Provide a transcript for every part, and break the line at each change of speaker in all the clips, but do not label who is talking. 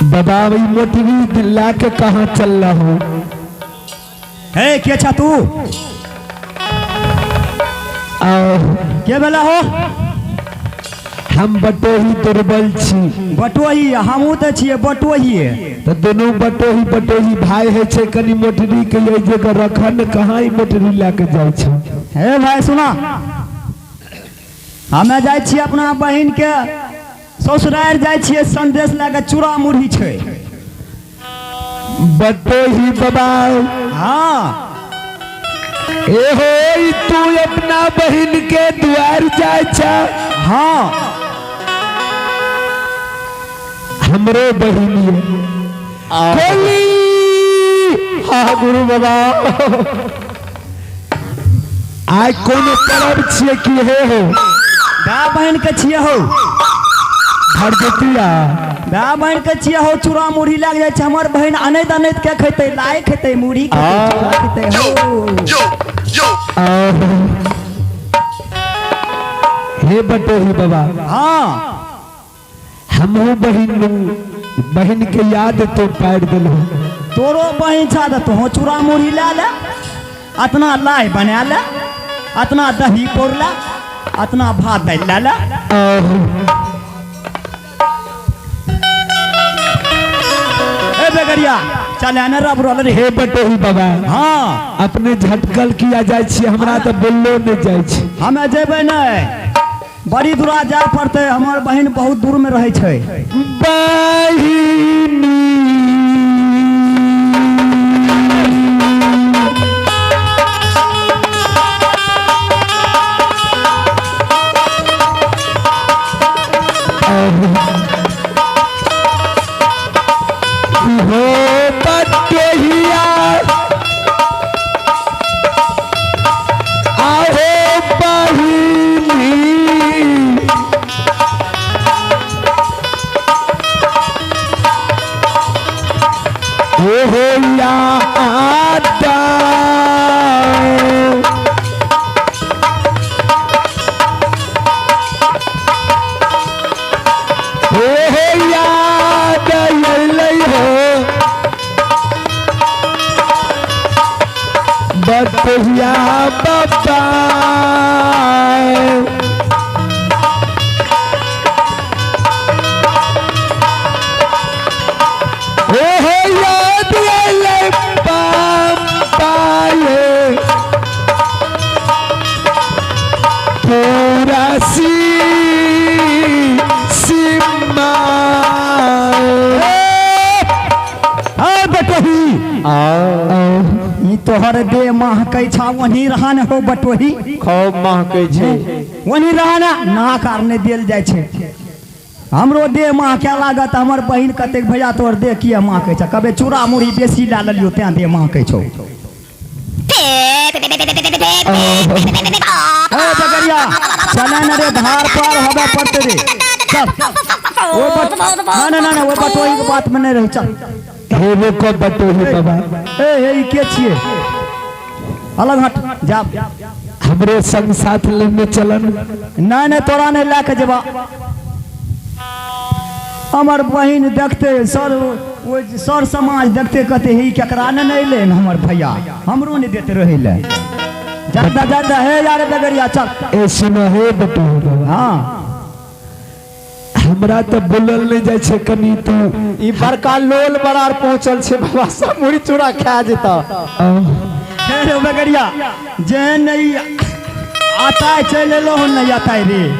बाबा वही मोटरी दिल्ला के कहाँ चल रहा हो?
है क्या छा तू क्या बोला हो?
हम बटोही दुर्बल छी।
बटोही हमू तो छिए बटोही
तो दोनों बटोही भाई है छे। कनी मोटरी के लिए जगह रखन कहाँ ही मोटरी लाके जाए छे।
हे भाई सुना, हमें जाए छिए अपना बहन के ससुराल जाए छिए, संदेश लाके चूड़ा मुढ़ी छे।
बटोही बाबा
हाँ
ए हो तू अपना बहन के द्वार जाए छा?
हाँ
हमरो बहन कोली। हाँ गुरु बाबा आज कौन पर्व छिए कि हो?
भाई बहन के छिए हो
भरजतिया
भाई बहन के छिए हो। चूड़ा मुढ़ी लाग जाए छे। हमर बहन अनैत अनैत के खेते, लाए खेते, मुढ़ी खेते हो।
हे बटोही बाबा
हाँ
हमहू बहन के याद तो पार दिल हो।
तोरो बहन छा तो चूड़ा मुढ़ी ला ले, अतना लाई बना ले, अतना दही पोर ले, अतना भात दाल ला ले। ए बेगरिया चल आने रब रोल रे।
हे बटोही बाबा
हाँ
अपने झटकल किया जाए छी, हमरा तो बोललो नहीं जाए छी।
हमें जेबे नहीं, बड़ी दूरा जाए पड़ते। हमार बहन बहुत दूर में रहे छे।
बहिनी हो बटोहिया आओ बहिनी हो याद बटोहिया बाबा हो याद आइले बाबा पूरा सीमा
बटोही तोहर दे माह कई छा वही रहन हो बटोही।
खूब महकै छे
वही रहन ना कारने देल जाए छे। हमरो दे माह क्या लागत? हमर बहन कते भैया तोहर दे किया माह कह छ? कबे चूड़ा मुढ़ी बेसी ला लियो त्या दे माह कह छौ। ए बगरिया चले न रे, धार पार होबे पड़ते रे। चल ना ना ना वो बटोही के बात में नहीं रही। चल
हे रुको बटोही बाबा
ए के छिए? अलग हट जा।
हमरे संग साथ लेने चलन।
नहीं नहीं तोरा नहीं लाके जेबा। हमर बहन देखते सर समाज देखते कहते ही केकरा ने नहीं ले हमर भैया, हमरो नहीं देते रहे ले। ज्यादा ज्यादा है यार बगरिया चल।
ए सुनो हे बटोही बाबा
हाँ
हमरा तो बोलल नहीं जाए छे। कनी तो
ई बड़का लोल बरार पहुंचल छे बाबा, सब मुड़ी चूड़ा खा जेता।
हे बगरिया जे नहीं आता है चले लो नहीं आता है रे,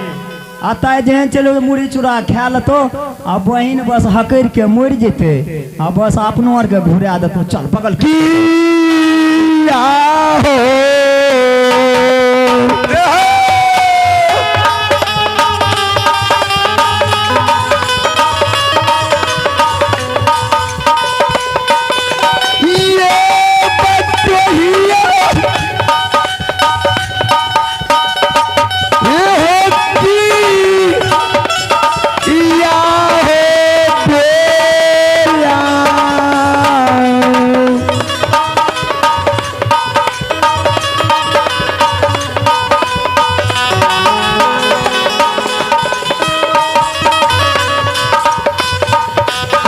आता है जहन चलो मुड़ी चूड़ा खा ल तो अब बहन बस हकर के मर जेते। अब बस अपनो आर के घुरा दे तो चल पकड़ की
आहो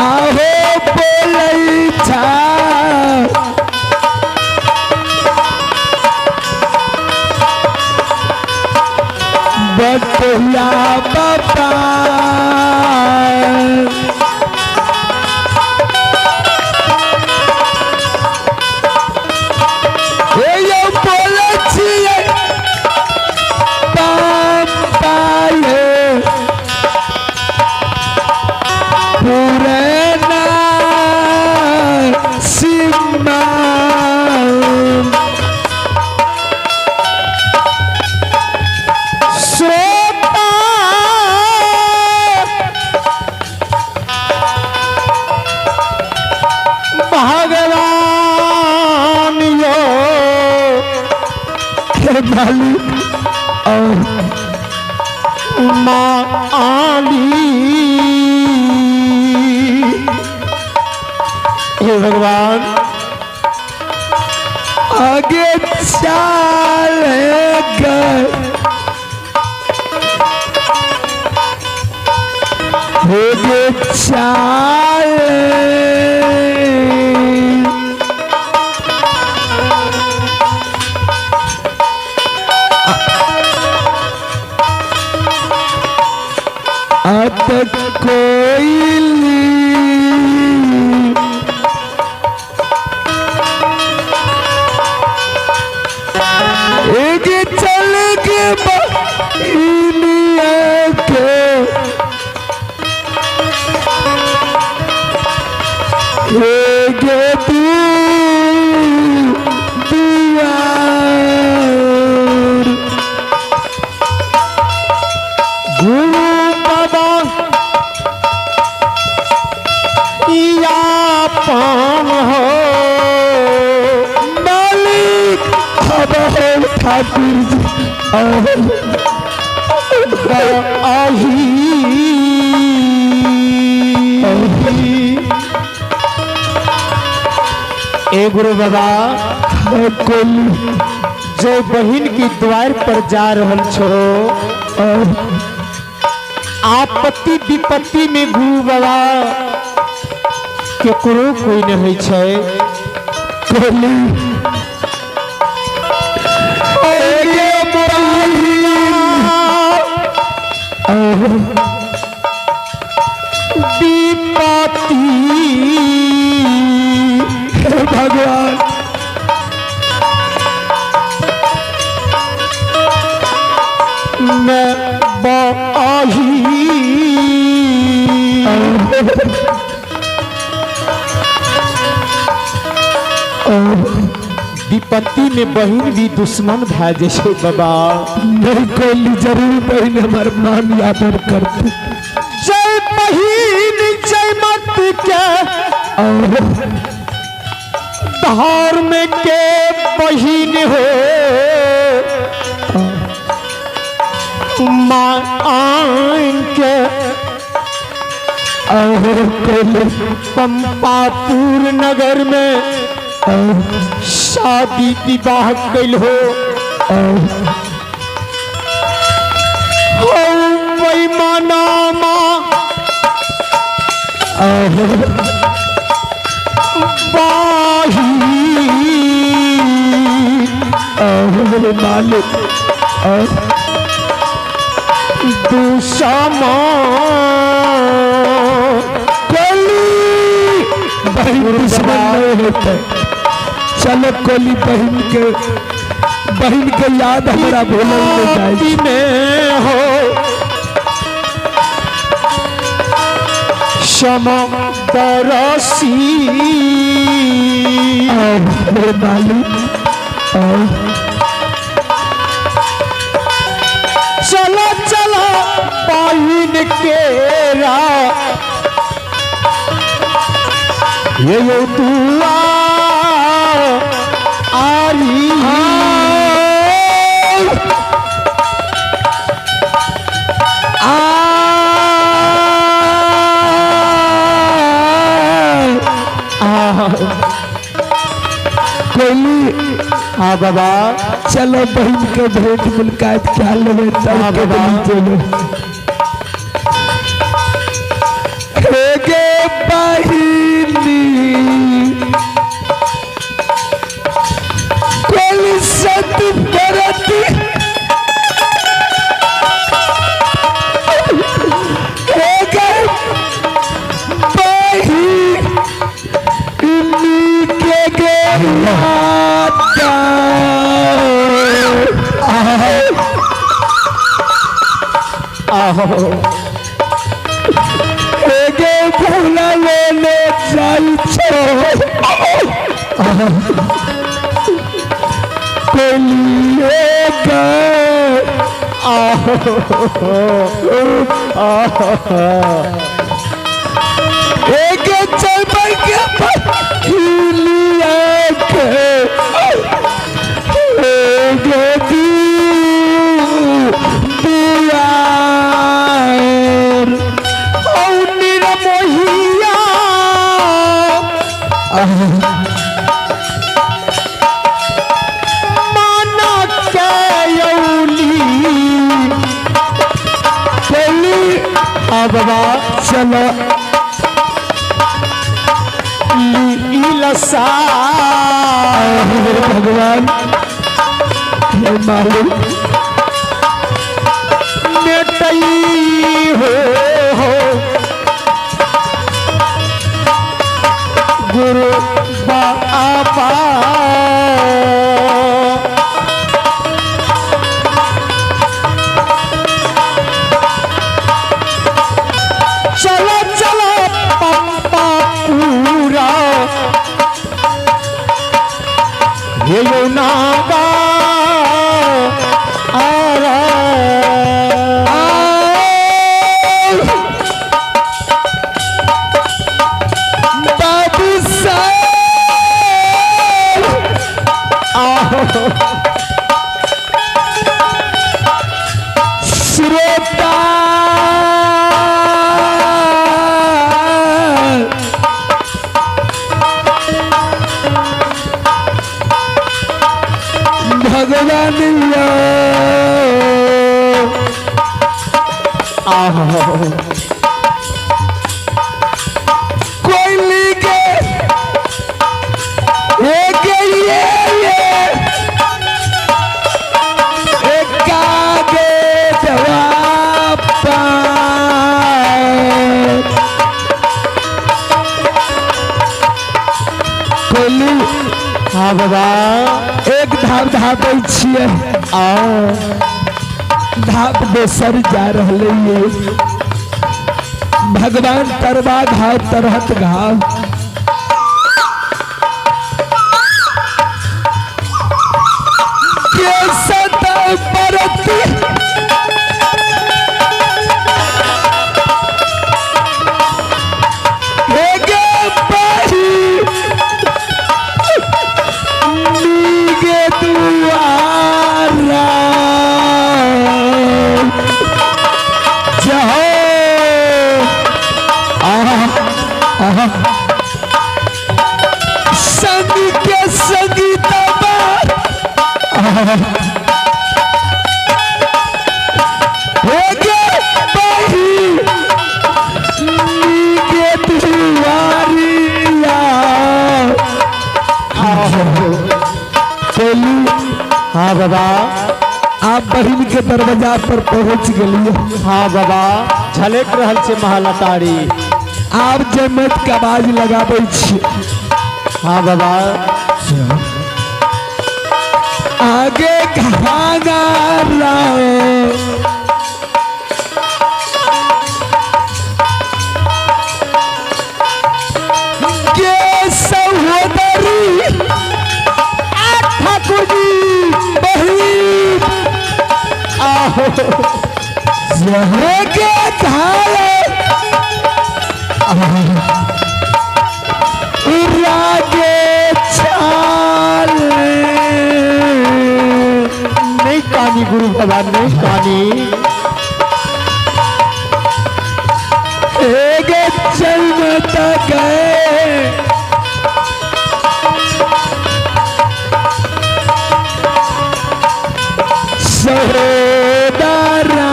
आहो बोलै छा बटोहिया बाबा हे यो बोलै छियै बाबा ये पुराना सीमा
श्रोता भगवान यो
हे मालिक
माँ आली हे भगवान
आगे चलेगा आगे चले अब कोयली एक चल के बहिनिया के एक दुआर
गुरु बाबा या पान हो
मालिक अब है ठाकुर जी
आही ए गुरु बाबा जो बहन की द्वार पर जा रहल छो आपत्ति विपत्ति में गुरु बाबा केकरो कोई न होइ छै विपत्ति
भगवान
में बाही विपत्ति में बहन भी दुश्मन भै जैसे बाबा
नहीं कोली जरूर बहन हमार मान यादव करते
जय बहन जय मत के धार में के बहन हो माँ आन के पंपापुर नगर में शादी विवाह कैल हो मानामा बाही
मालिक
दुश्मन
बहन दुश्मन नहीं होते चलो कोली बहन के याद हमारा भूलल में जाए
में हो क्षमा बरसी
मेरे मालिक
चला चला बहन के ये दुआ आली
कोली
हाँ बाबा
चलो बहन के भेंट मुलाकात क्या लेवे तब के चलो गे एगे भूला ले जाई छो कोलिएगा एगे चल पर के हिलिया के एगे दियार औ निरमोहिया माना के यौली चली बाबा चलो लसा भगवान हे मालिक नेटई हो गुरु बाबा चलो चलो पप्पा पूरा ये नागा बाबू श्रोता भगवान कोयली के कागे जवाब कोयली हाँ बाबा एक धाप धापै छियै धाप दोसर जा रहले ये भगवान तरवा घाव तरहत घाव के सत परती संग के संगीता हो गे बही गे दुआरिया चलू हाँ बाबा आप बहिन के दरवाजा पर पहुंच गलिए हाँ बाबा झलक रहल छे महालतारी आप जमत के आवाज लगाबै छी हाँ बाबा आगे घाना के सहोदरी ठाकुर जी बहिन आहो के धारे रागे चाल नहीं कानी गुरु भगवान नहीं कानी एक चलत गए सहोदरा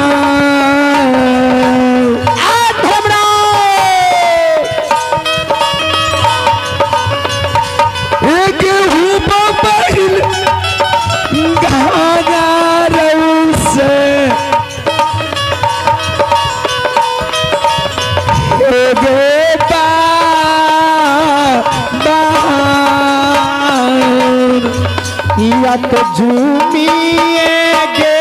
या तो झूमिए गे